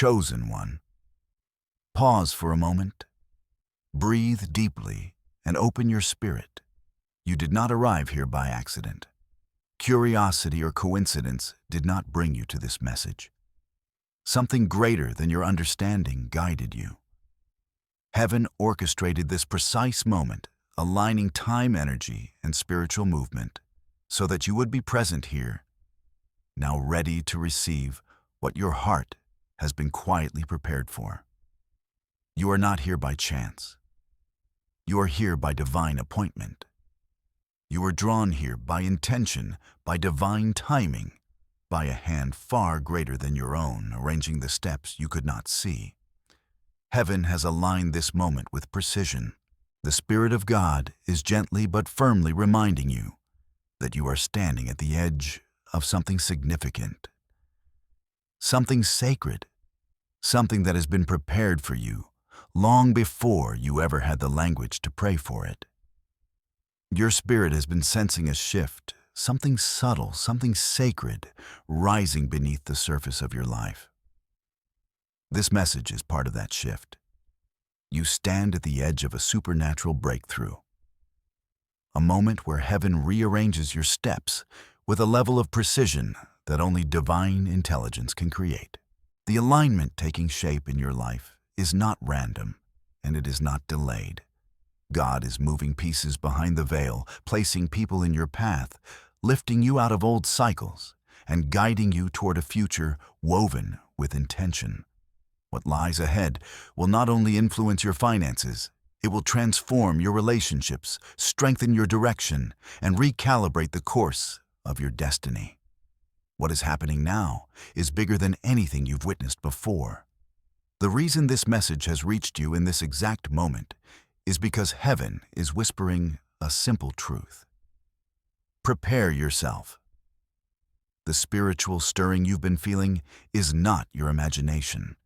chosen one. Pause for a moment. Breathe deeply and open your spirit. You did not arrive here by accident. Curiosity or coincidence did not bring you to this message. Something greater than your understanding guided you. Heaven orchestrated this precise moment, aligning time, energy, and spiritual movement, so that you would be present here, now ready to receive what your heart has been quietly prepared for. You are not here by chance. You are here by divine appointment. You are drawn here by intention, by divine timing, by a hand far greater than your own, arranging the steps you could not see. Heaven has aligned this moment with precision. The Spirit of God is gently but firmly reminding you that you are standing at the edge of something significant, something sacred, something that has been prepared for you long before you ever had the language to pray for it. Your spirit has been sensing a shift, something subtle, something sacred, rising beneath the surface of your life. This message is part of that shift. You stand at the edge of a supernatural breakthrough, a moment where heaven rearranges your steps with a level of precision that only divine intelligence can create. The alignment taking shape in your life is not random, and it is not delayed. God is moving pieces behind the veil, placing people in your path, lifting you out of old cycles, and guiding you toward a future woven with intention. What lies ahead will not only influence your finances, it will transform your relationships, strengthen your direction, and recalibrate the course of your destiny. What is happening now is bigger than anything you've witnessed before. The reason this message has reached you in this exact moment is because heaven is whispering a simple truth. Prepare yourself. The spiritual stirring you've been feeling is not your imagination.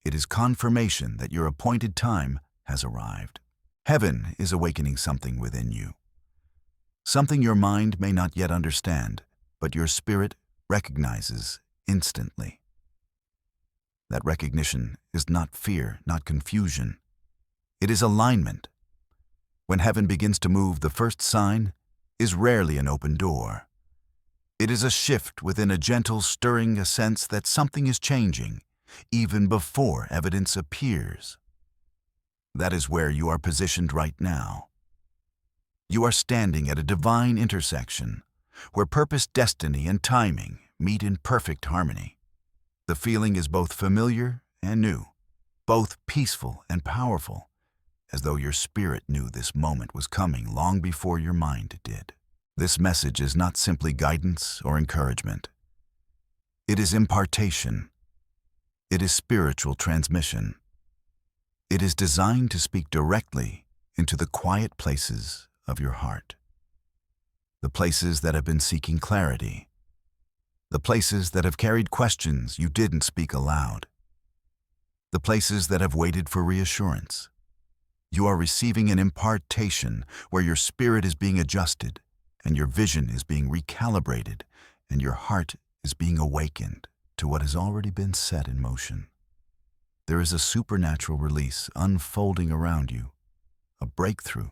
It is confirmation that your appointed time has arrived. Heaven is awakening something within you. Something your mind may not yet understand, but your spirit recognizes instantly. That recognition is not fear, not confusion. It is alignment. When heaven begins to move, the first sign is rarely an open door. It is a shift within, a gentle stirring, a sense that something is changing, even before evidence appears. That is where you are positioned right now. You are standing at a divine intersection, where purpose, destiny, and timing meet in perfect harmony. The feeling is both familiar and new, both peaceful and powerful, as though your spirit knew this moment was coming long before your mind did. This message is not simply guidance or encouragement. It is impartation. It is spiritual transmission. It is designed to speak directly into the quiet places of your heart. The places that have been seeking clarity. The places that have carried questions you didn't speak aloud. The places that have waited for reassurance. You are receiving an impartation where your spirit is being adjusted, and your vision is being recalibrated, and your heart is being awakened to what has already been set in motion. There is a supernatural release unfolding around you, a breakthrough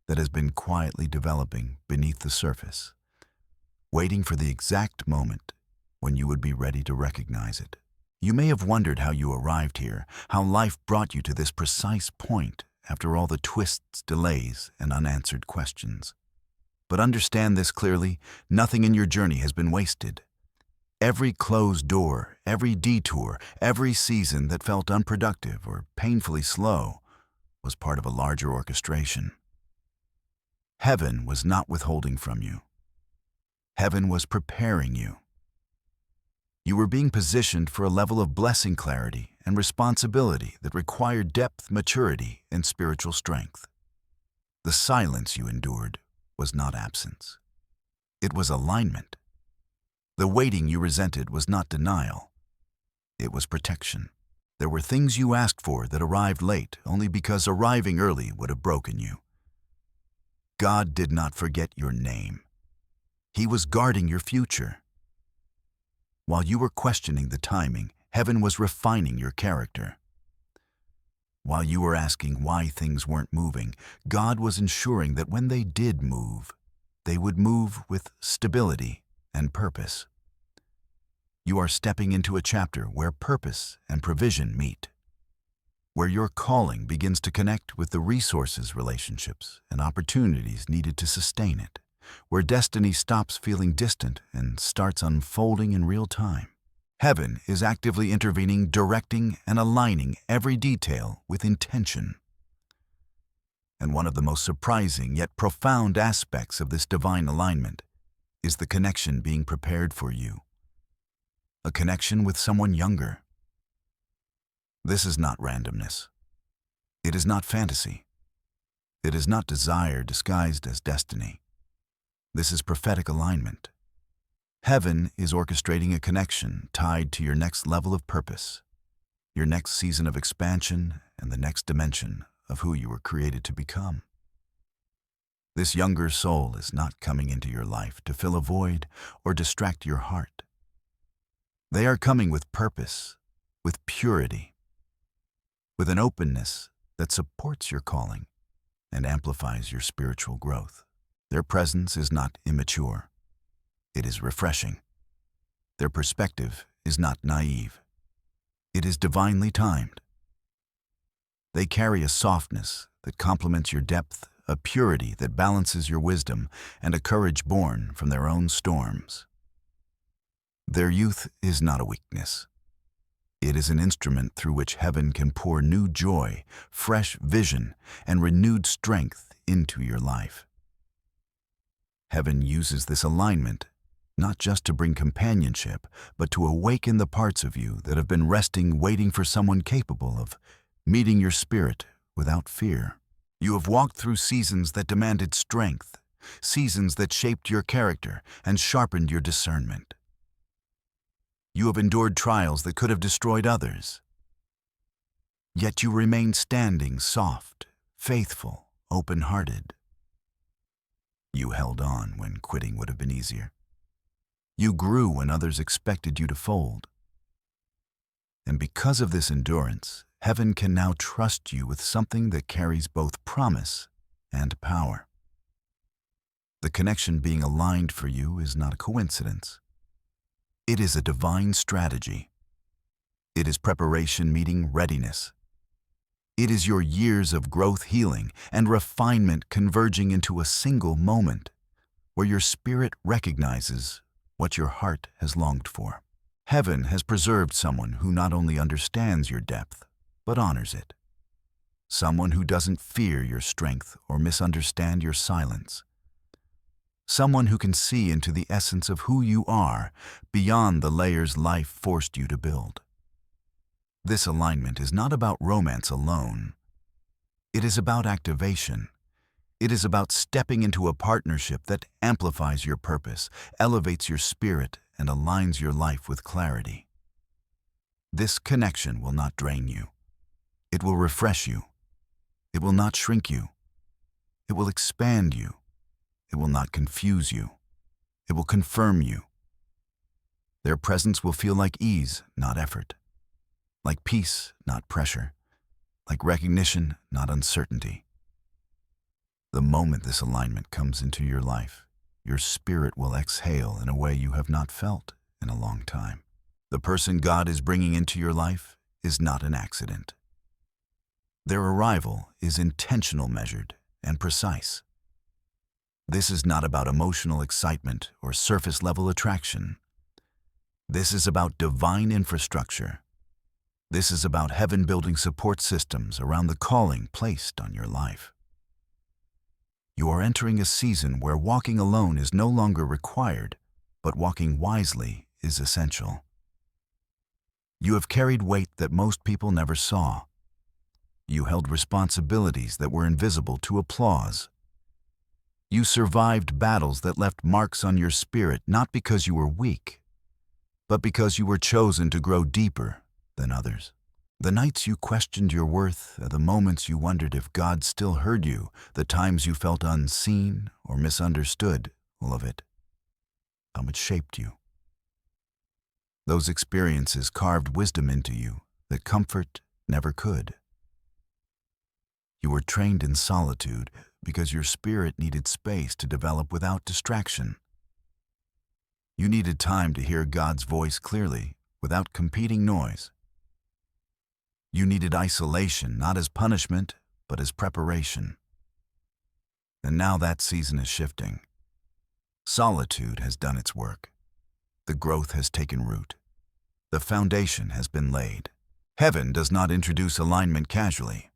that has been quietly developing beneath the surface, waiting for the exact moment when you would be ready to recognize it. You may have wondered how you arrived here, how life brought you to this precise point after all the twists, delays, and unanswered questions. But understand this clearly: nothing in your journey has been wasted. Every closed door, every detour, every season that felt unproductive or painfully slow was part of a larger orchestration. Heaven was not withholding from you. Heaven was preparing you. You were being positioned for a level of blessing, clarity, and responsibility that required depth, maturity, and spiritual strength. The silence you endured was not absence. It was alignment. The waiting you resented was not denial. It was protection. There were things you asked for that arrived late only because arriving early would have broken you. God did not forget your name. He was guarding your future. While you were questioning the timing, heaven was refining your character. While you were asking why things weren't moving, God was ensuring that when they did move, they would move with stability and purpose. You are stepping into a chapter where purpose and provision meet, where your calling begins to connect with the resources, relationships, and opportunities needed to sustain it, where destiny stops feeling distant and starts unfolding in real time. Heaven is actively intervening, directing, and aligning every detail with intention. And one of the most surprising yet profound aspects of this divine alignment is the connection being prepared for you. A connection with someone younger. This is not randomness. It is not fantasy. It is not desire disguised as destiny. This is prophetic alignment. Heaven is orchestrating a connection tied to your next level of purpose, your next season of expansion, and the next dimension of who you were created to become. This younger soul is not coming into your life to fill a void or distract your heart. They are coming with purpose, with purity, with an openness that supports your calling and amplifies your spiritual growth. Their presence is not immature. It is refreshing. Their perspective is not naive. It is divinely timed. They carry a softness that complements your depth, a purity that balances your wisdom, and a courage born from their own storms. Their youth is not a weakness. It is an instrument through which heaven can pour new joy, fresh vision, and renewed strength into your life. Heaven uses this alignment not just to bring companionship, but to awaken the parts of you that have been resting, waiting for someone capable of meeting your spirit without fear. You have walked through seasons that demanded strength, seasons that shaped your character and sharpened your discernment. You have endured trials that could have destroyed others. Yet you remained standing, soft, faithful, open-hearted. You held on when quitting would have been easier. You grew when others expected you to fold. And because of this endurance, heaven can now trust you with something that carries both promise and power. The connection being aligned for you is not a coincidence. It is a divine strategy. It is preparation meeting readiness. It is your years of growth, healing, and refinement converging into a single moment where your spirit recognizes what your heart has longed for. Heaven has preserved someone who not only understands your depth, but honors it. Someone who doesn't fear your strength or misunderstand your silence. Someone who can see into the essence of who you are beyond the layers life forced you to build. This alignment is not about romance alone. It is about activation. It is about stepping into a partnership that amplifies your purpose, elevates your spirit, and aligns your life with clarity. This connection will not drain you. It will refresh you. It will not shrink you. It will expand you. It will not confuse you. It will confirm you. Their presence will feel like ease, not effort. Like peace, not pressure. Like recognition, not uncertainty. The moment this alignment comes into your life, your spirit will exhale in a way you have not felt in a long time. The person God is bringing into your life is not an accident. Their arrival is intentional, measured, and precise. This is not about emotional excitement or surface-level attraction. This is about divine infrastructure. This is about heaven building support systems around the calling placed on your life. You are entering a season where walking alone is no longer required, but walking wisely is essential. You have carried weight that most people never saw. You held responsibilities that were invisible to applause. You survived battles that left marks on your spirit not because you were weak, but because you were chosen to grow deeper than others. The nights you questioned your worth, the moments you wondered if God still heard you, the times you felt unseen or misunderstood, all of it, how it shaped you. Those experiences carved wisdom into you that comfort never could. You were trained in solitude because your spirit needed space to develop without distraction. You needed time to hear God's voice clearly, without competing noise. You needed isolation, not as punishment, but as preparation. And now that season is shifting. Solitude has done its work. The growth has taken root. The foundation has been laid. Heaven does not introduce alignment casually.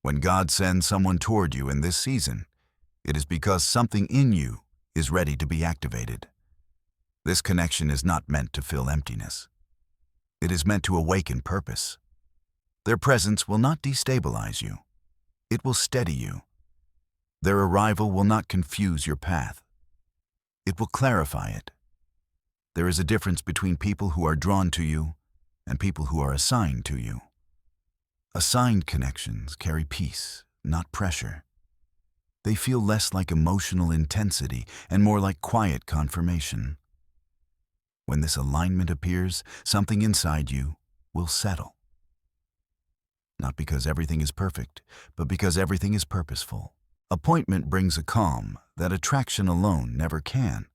When God sends someone toward you in this season, it is because something in you is ready to be activated. This connection is not meant to fill emptiness. It is meant to awaken purpose. Their presence will not destabilize you. It will steady you. Their arrival will not confuse your path. It will clarify it. There is a difference between people who are drawn to you and people who are assigned to you. Assigned connections carry peace, not pressure. They feel less like emotional intensity and more like quiet confirmation. When this alignment appears, something inside you will settle. Not because everything is perfect, but because everything is purposeful. Appointment brings a calm that attraction alone never can.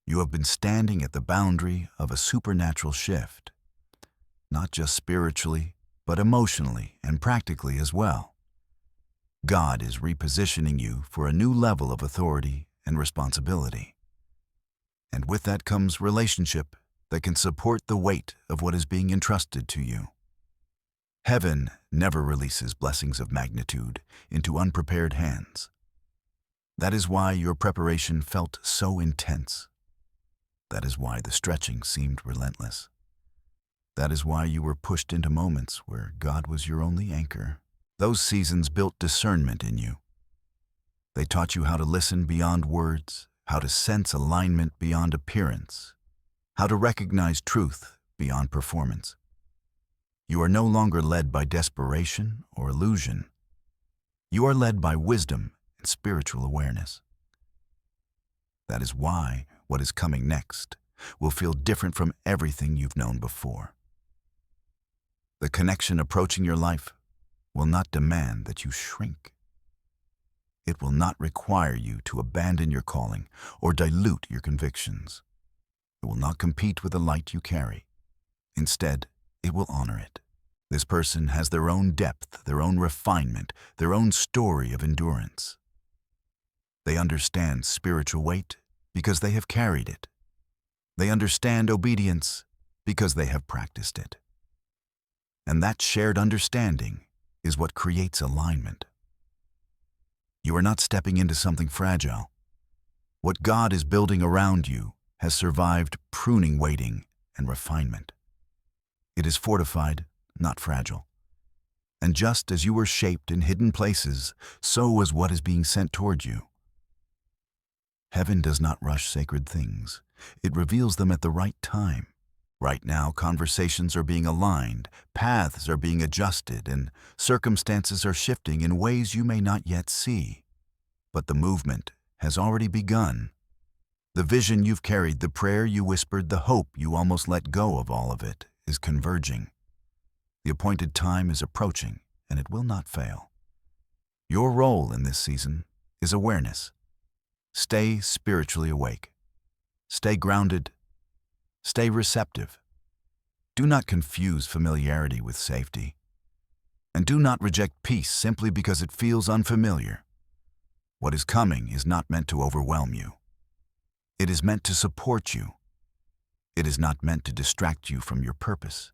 You have been standing at the boundary of a supernatural shift, not just spiritually, but emotionally and practically as well. God is repositioning you for a new level of authority and responsibility. And with that comes relationship that can support the weight of what is being entrusted to you. Heaven never releases blessings of magnitude into unprepared hands. That is why your preparation felt so intense. That is why the stretching seemed relentless. That is why you were pushed into moments where God was your only anchor. Those seasons built discernment in you. They taught you how to listen beyond words, how to sense alignment beyond appearance, how to recognize truth beyond performance. You are no longer led by desperation or illusion. You are led by wisdom and spiritual awareness. That is why what is coming next will feel different from everything you've known before. The connection approaching your life will not demand that you shrink. It will not require you to abandon your calling or dilute your convictions. It will not compete with the light you carry. Instead, it will honor it. This person has their own depth, their own refinement, their own story of endurance. They understand spiritual weight because they have carried it. They understand obedience because they have practiced it. And that shared understanding is what creates alignment. You are not stepping into something fragile. What God is building around you has survived pruning, waiting, and refinement. It is fortified, not fragile. And just as you were shaped in hidden places, so is what is being sent toward you. Heaven does not rush sacred things. It reveals them at the right time. Right now, conversations are being aligned, paths are being adjusted, and circumstances are shifting in ways you may not yet see. But the movement has already begun. The vision you've carried, the prayer you whispered, the hope you almost let go of, all of it is converging. The appointed time is approaching, and it will not fail. Your role in this season is awareness. Stay spiritually awake. Stay grounded. Stay receptive. Do not confuse familiarity with safety. And do not reject peace simply because it feels unfamiliar. What is coming is not meant to overwhelm you. It is meant to support you. It is not meant to distract you from your purpose.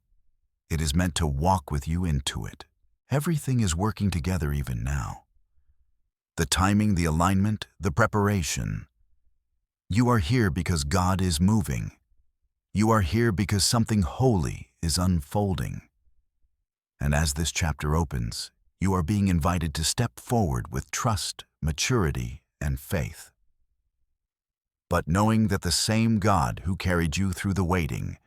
It is meant to walk with you into it. Everything is working together even now. The timing, the alignment, the preparation. You are here because God is moving. You are here because something holy is unfolding. And as this chapter opens, you are being invited to step forward with trust, maturity, and faith. But knowing that the same God who carried you through the waiting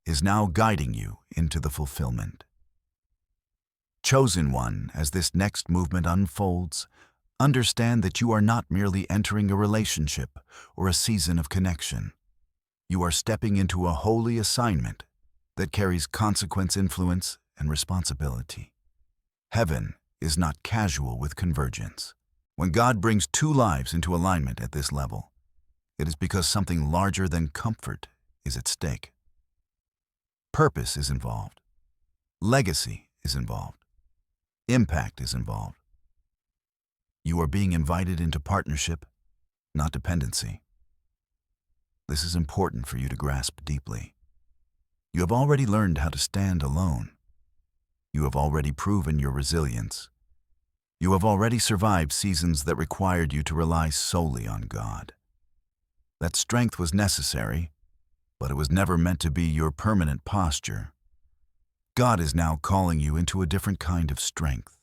is now guiding you into the fulfillment. Chosen one, as this next movement unfolds, understand that you are not merely entering a relationship or a season of connection. You are stepping into a holy assignment that carries consequence, influence, and responsibility. Heaven is not casual with convergence. When God brings two lives into alignment at this level, it is because something larger than comfort is at stake. Purpose is involved. Legacy is involved. Impact is involved. You are being invited into partnership, not dependency. This is important for you to grasp deeply. You have already learned how to stand alone. You have already proven your resilience. You have already survived seasons that required you to rely solely on God. That strength was necessary, but it was never meant to be your permanent posture. God is now calling you into a different kind of strength.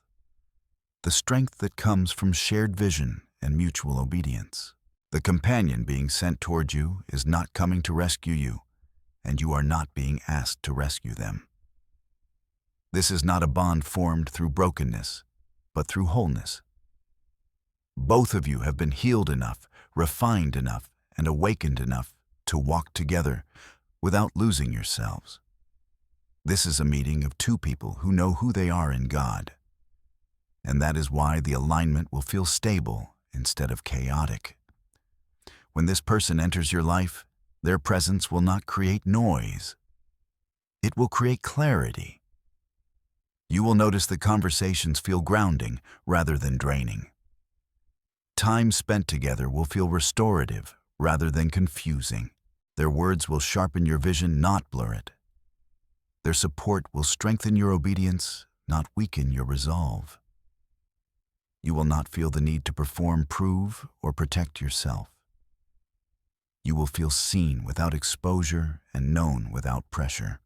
The strength that comes from shared vision and mutual obedience. The companion being sent toward you is not coming to rescue you, and you are not being asked to rescue them. This is not a bond formed through brokenness, but through wholeness. Both of you have been healed enough, refined enough, and awakened enough to walk together without losing yourselves. This is a meeting of two people who know who they are in God. And that is why the alignment will feel stable instead of chaotic. When this person enters your life, their presence will not create noise. It will create clarity. You will notice that conversations feel grounding rather than draining. Time spent together will feel restorative rather than confusing. Their words will sharpen your vision, not blur it. Their support will strengthen your obedience, not weaken your resolve. You will not feel the need to perform, prove, or protect yourself. You will feel seen without exposure and known without pressure.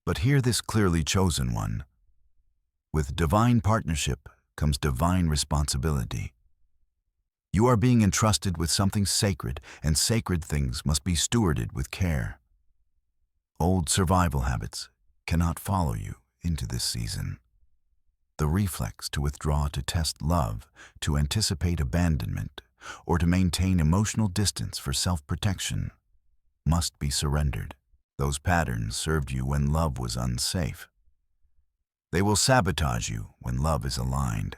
But hear this clearly chosen one. With divine partnership comes divine responsibility. You are being entrusted with something sacred, and sacred things must be stewarded with care. Old survival habits cannot follow you into this season. The reflex to withdraw to test love, to anticipate abandonment, or to maintain emotional distance for self-protection must be surrendered. Those patterns served you when love was unsafe. They will sabotage you when love is aligned.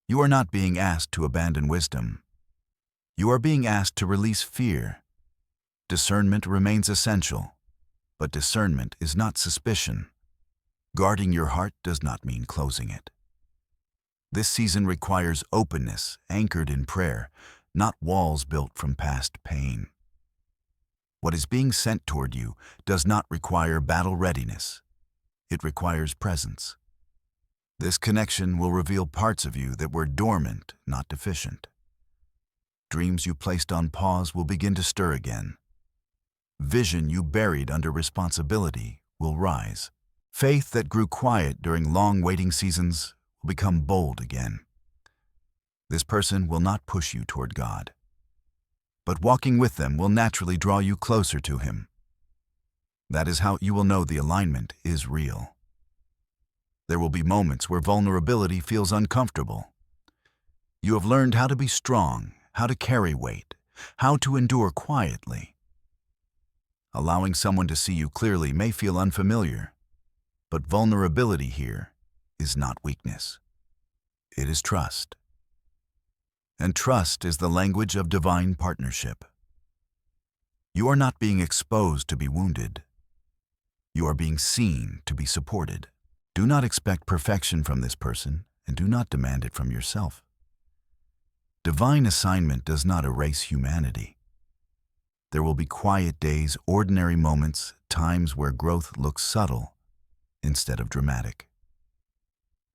You are not being asked to abandon wisdom. You are being asked to release fear. Discernment remains essential, but discernment is not suspicion. Guarding your heart does not mean closing it. This season requires openness anchored in prayer, not walls built from past pain. What is being sent toward you does not require battle readiness. It requires presence. This connection will reveal parts of you that were dormant, not deficient. Dreams you placed on pause will begin to stir again. Vision you buried under responsibility will rise. Faith that grew quiet during long waiting seasons will become bold again. This person will not push you toward God, but walking with them will naturally draw you closer to Him. That is how you will know the alignment is real. There will be moments where vulnerability feels uncomfortable. You have learned how to be strong, how to carry weight, how to endure quietly. Allowing someone to see you clearly may feel unfamiliar, but vulnerability here is not weakness. It is trust. And trust is the language of divine partnership. You are not being exposed to be wounded. You are being seen to be supported. Do not expect perfection from this person, and do not demand it from yourself. Divine assignment does not erase humanity. There will be quiet days, ordinary moments, times where growth looks subtle instead of dramatic.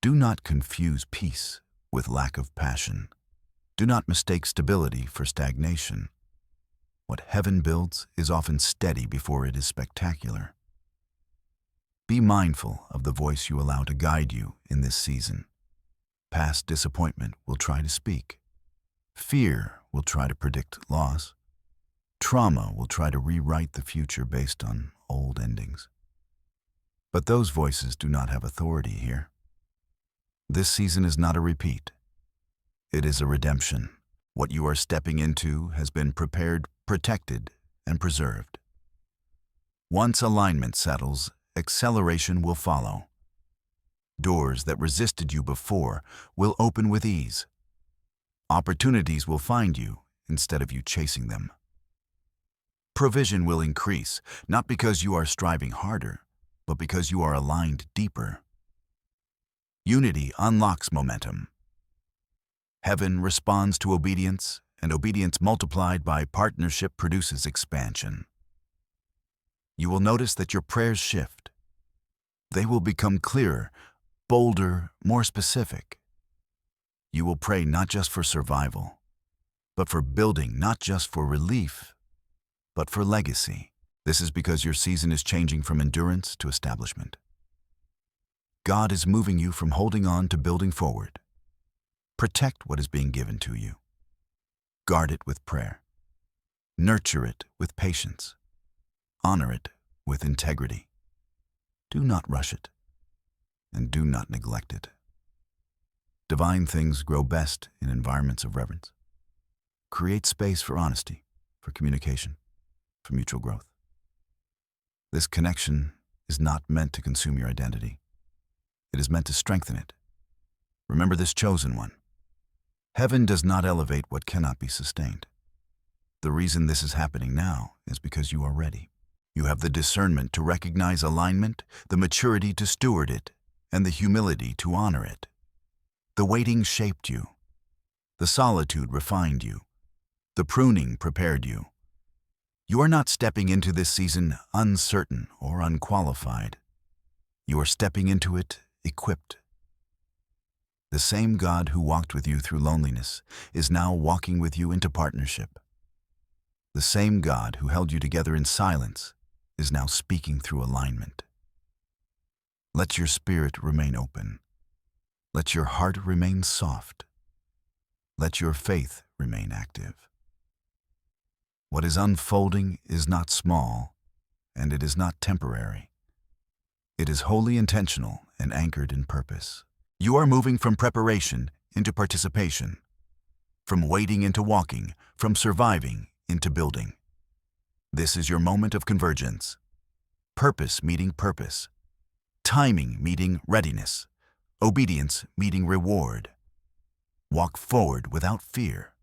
Do not confuse peace with lack of passion. Do not mistake stability for stagnation. What heaven builds is often steady before it is spectacular. Be mindful of the voice you allow to guide you in this season. Past disappointment will try to speak. Fear will try to predict loss. Trauma will try to rewrite the future based on old endings. But those voices do not have authority here. This season is not a repeat. It is a redemption. What you are stepping into has been prepared, protected, and preserved. Once alignment settles, acceleration will follow. Doors that resisted you before will open with ease. Opportunities will find you instead of you chasing them. Provision will increase, not because you are striving harder, but because you are aligned deeper. Unity unlocks momentum. Heaven responds to obedience, and obedience multiplied by partnership produces expansion. You will notice that your prayers shift. They will become clearer, bolder, more specific. You will pray not just for survival, but for building, not just for relief, but for legacy. This is because your season is changing from endurance to establishment. God is moving you from holding on to building forward. Protect what is being given to you. Guard it with prayer. Nurture it with patience. Honor it with integrity. Do not rush it, and do not neglect it. Divine things grow best in environments of reverence. Create space for honesty, for communication, for mutual growth. This connection is not meant to consume your identity. It is meant to strengthen it. Remember this, chosen one. Heaven does not elevate what cannot be sustained. The reason this is happening now is because you are ready. You have the discernment to recognize alignment, the maturity to steward it, and the humility to honor it. The waiting shaped you. The solitude refined you. The pruning prepared you. You are not stepping into this season uncertain or unqualified. You are stepping into it equipped. The same God who walked with you through loneliness is now walking with you into partnership. The same God who held you together in silence is now speaking through alignment. Let your spirit remain open. Let your heart remain soft. Let your faith remain active. What is unfolding is not small, and it is not temporary. It is wholly intentional and anchored in purpose. You are moving from preparation into participation, from waiting into walking, from surviving into building. This is your moment of convergence. Purpose meeting purpose. Timing meeting readiness. Obedience meeting reward. Walk forward without fear.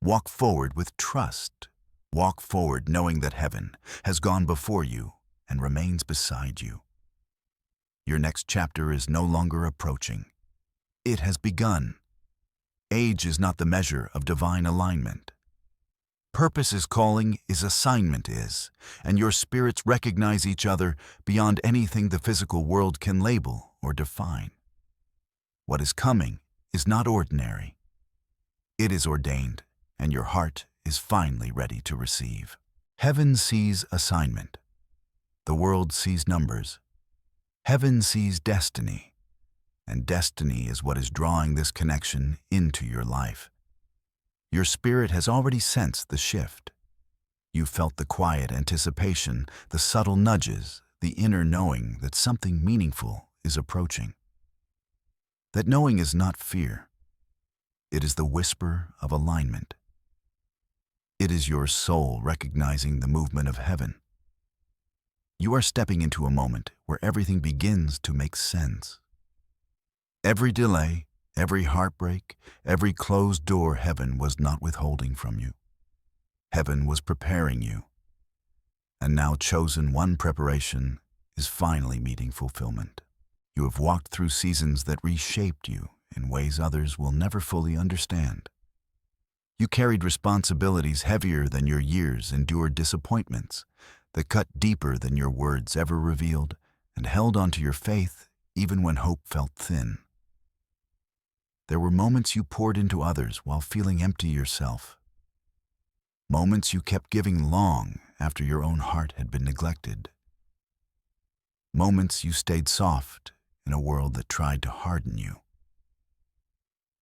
Walk forward with trust. Walk forward knowing that heaven has gone before you and remains beside you. Your next chapter is no longer approaching. It has begun. Age is not the measure of divine alignment. Purpose is calling, is assignment is, and your spirits recognize each other beyond anything the physical world can label or define. What is coming is not ordinary. It is ordained, and your heart is finally ready to receive. Heaven sees assignment. The world sees numbers. Heaven sees destiny, and destiny is what is drawing this connection into your life. Your spirit has already sensed the shift. You felt the quiet anticipation, the subtle nudges, the inner knowing that something meaningful is approaching. That knowing is not fear. It is the whisper of alignment. It is your soul recognizing the movement of heaven. You are stepping into a moment where everything begins to make sense. Every delay, every heartbreak, every closed door heaven was not withholding from you. Heaven was preparing you. And now chosen one preparation is finally meeting fulfillment. You have walked through seasons that reshaped you in ways others will never fully understand. You carried responsibilities heavier than your years, endured disappointments that cut deeper than your words ever revealed, and held onto your faith even when hope felt thin. There were moments you poured into others while feeling empty yourself. Moments you kept giving long after your own heart had been neglected. Moments you stayed soft in a world that tried to harden you.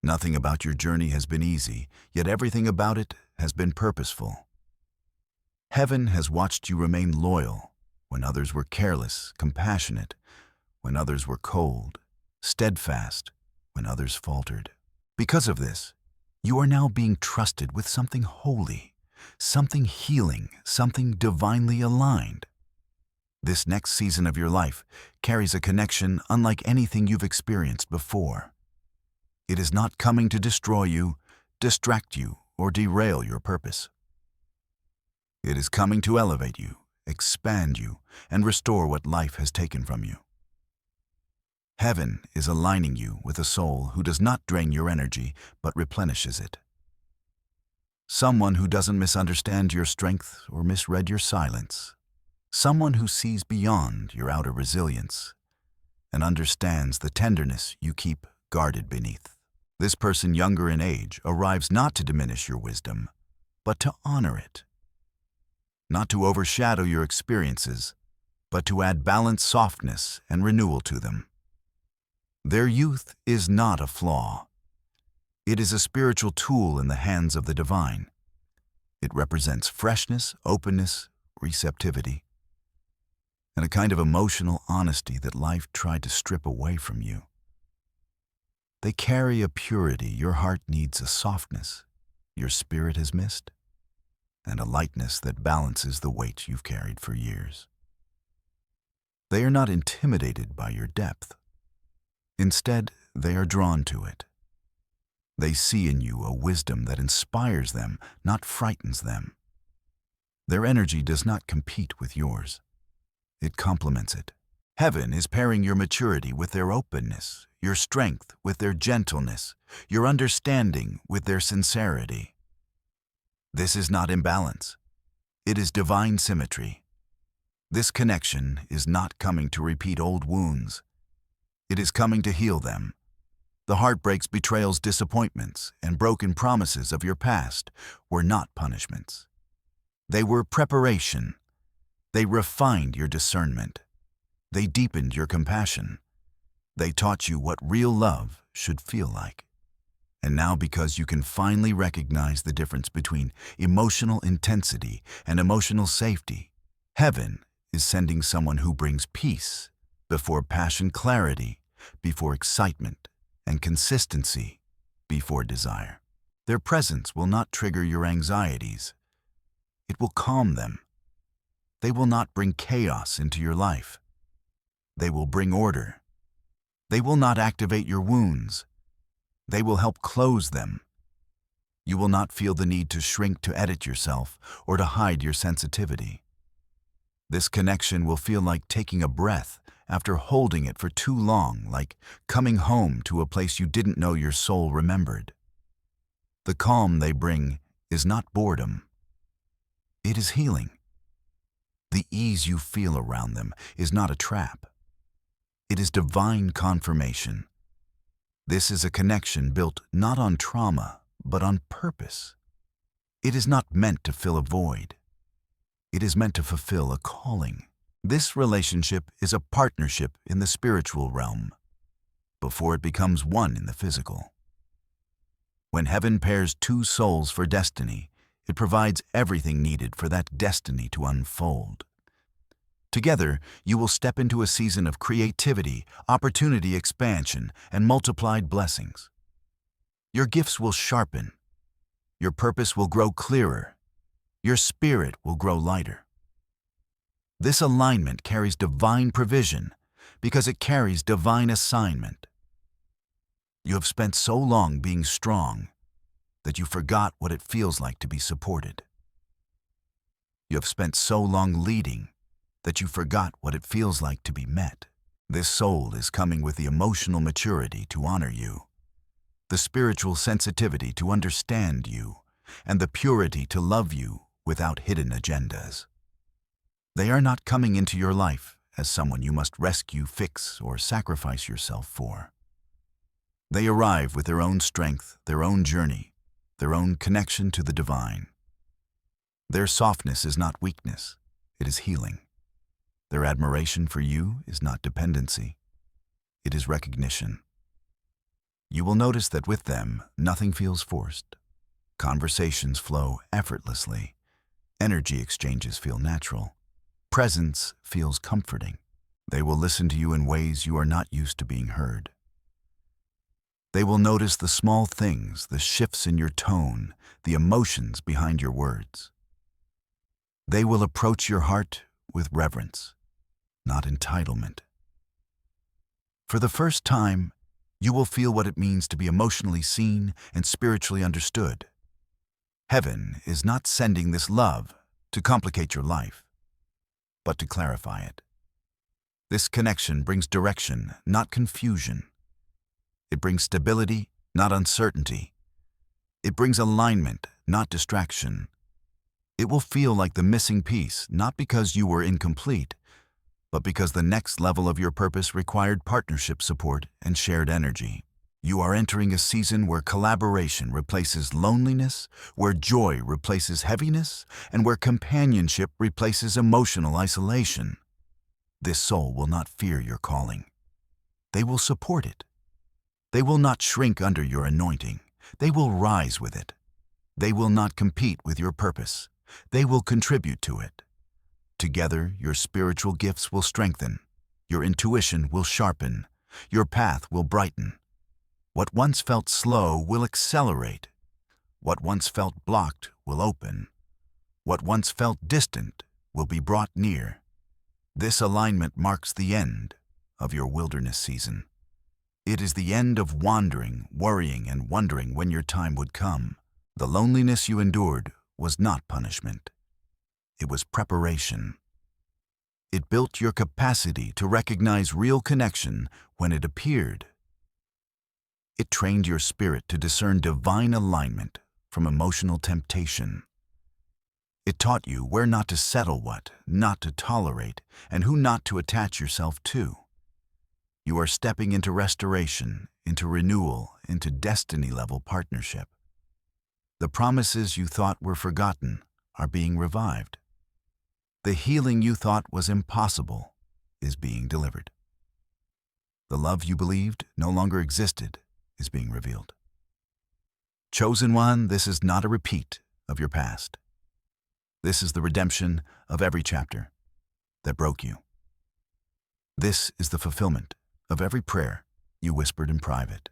Nothing about your journey has been easy, yet everything about it has been purposeful. Heaven has watched you remain loyal when others were careless, compassionate when others were cold, steadfast when others faltered. Because of this, You are now being trusted with something holy, something healing, something divinely aligned. This next season of your life carries a connection unlike anything you've experienced before. It is not coming to destroy you, distract you, or derail your purpose. It is coming to elevate you, expand you, and restore what life has taken from you. Heaven is aligning you with a soul who does not drain your energy, but replenishes it. Someone who doesn't misunderstand your strength or misread your silence. Someone who sees beyond your outer resilience and understands the tenderness you keep guarded beneath. This person, younger in age, arrives not to diminish your wisdom, but to honor it. Not to overshadow your experiences, but to add balance, softness, and renewal to them. Their youth is not a flaw. It is a spiritual tool in the hands of the divine. It represents freshness, openness, receptivity, and a kind of emotional honesty that life tried to strip away from you. They carry a purity your heart needs, a softness your spirit has missed, and a lightness that balances the weight you've carried for years. They are not intimidated by your depth. Instead, they are drawn to it. They see in you a wisdom that inspires them, not frightens them. Their energy does not compete with yours. It complements it. Heaven is pairing your maturity with their openness, your strength with their gentleness, your understanding with their sincerity. This is not imbalance. It is divine symmetry. This connection is not coming to repeat old wounds. It is coming to heal them. The heartbreaks, betrayals, disappointments, and broken promises of your past were not punishments. They were preparation. They refined your discernment. They deepened your compassion. They taught you what real love should feel like. And now, because you can finally recognize the difference between emotional intensity and emotional safety, heaven is sending someone who brings peace before passion, clarity before excitement, and consistency before desire. Their presence will not trigger your anxieties. It will calm them. They will not bring chaos into your life. They will bring order. They will not activate your wounds. They will help close them. You will not feel the need to shrink to edit yourself or to hide your sensitivity. This connection will feel like taking a breath after holding it for too long, like coming home to a place you didn't know your soul remembered. The calm they bring is not boredom. It is healing. The ease you feel around them is not a trap. It is divine confirmation. This is a connection built not on trauma, but on purpose. It is not meant to fill a void. It is meant to fulfill a calling. This relationship is a partnership in the spiritual realm before it becomes one in the physical. When heaven pairs two souls for destiny, it provides everything needed for that destiny to unfold. Together, you will step into a season of creativity, opportunity expansion, and multiplied blessings. Your gifts will sharpen. Your purpose will grow clearer. Your spirit will grow lighter. This alignment carries divine provision because it carries divine assignment. You have spent so long being strong that you forgot what it feels like to be supported. You have spent so long leading that you forgot what it feels like to be met. This soul is coming with the emotional maturity to honor you, the spiritual sensitivity to understand you, and the purity to love you without hidden agendas. They are not coming into your life as someone you must rescue, fix, or sacrifice yourself for. They arrive with their own strength, their own journey, their own connection to the divine. Their softness is not weakness, it is healing. Their admiration for you is not dependency, it is recognition. You will notice that with them, nothing feels forced. Conversations flow effortlessly. Energy exchanges feel natural. Presence feels comforting. They will listen to you in ways you are not used to being heard. They will notice the small things, the shifts in your tone, the emotions behind your words. They will approach your heart with reverence, not entitlement. For the first time, you will feel what it means to be emotionally seen and spiritually understood. Heaven is not sending this love to complicate your life, but to clarify it. This connection brings direction, not confusion. It brings stability, not uncertainty. It brings alignment, not distraction. It will feel like the missing piece, not because you were incomplete, but because the next level of your purpose required partnership support and shared energy. You are entering a season where collaboration replaces loneliness, where joy replaces heaviness, and where companionship replaces emotional isolation. This soul will not fear your calling. They will support it. They will not shrink under your anointing. They will rise with it. They will not compete with your purpose. They will contribute to it. Together, your spiritual gifts will strengthen. Your intuition will sharpen. Your path will brighten. What once felt slow will accelerate. What once felt blocked will open. What once felt distant will be brought near. This alignment marks the end of your wilderness season. It is the end of wandering, worrying, and wondering when your time would come. The loneliness you endured was not punishment. It was preparation. It built your capacity to recognize real connection when it appeared. It trained your spirit to discern divine alignment from emotional temptation. It taught you where not to settle, what not to tolerate, and who not to attach yourself to. You are stepping into restoration, into renewal, into destiny-level partnership. The promises you thought were forgotten are being revived. The healing you thought was impossible is being delivered. The love you believed no longer existed is being revealed. Chosen one, this is not a repeat of your past. This is the redemption of every chapter that broke you. This is the fulfillment of every prayer you whispered in private.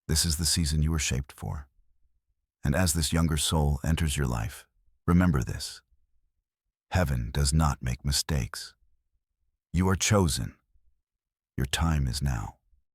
This is the season you were shaped for. And as this younger soul enters your life, remember this. Heaven does not make mistakes. You are chosen. Your time is now.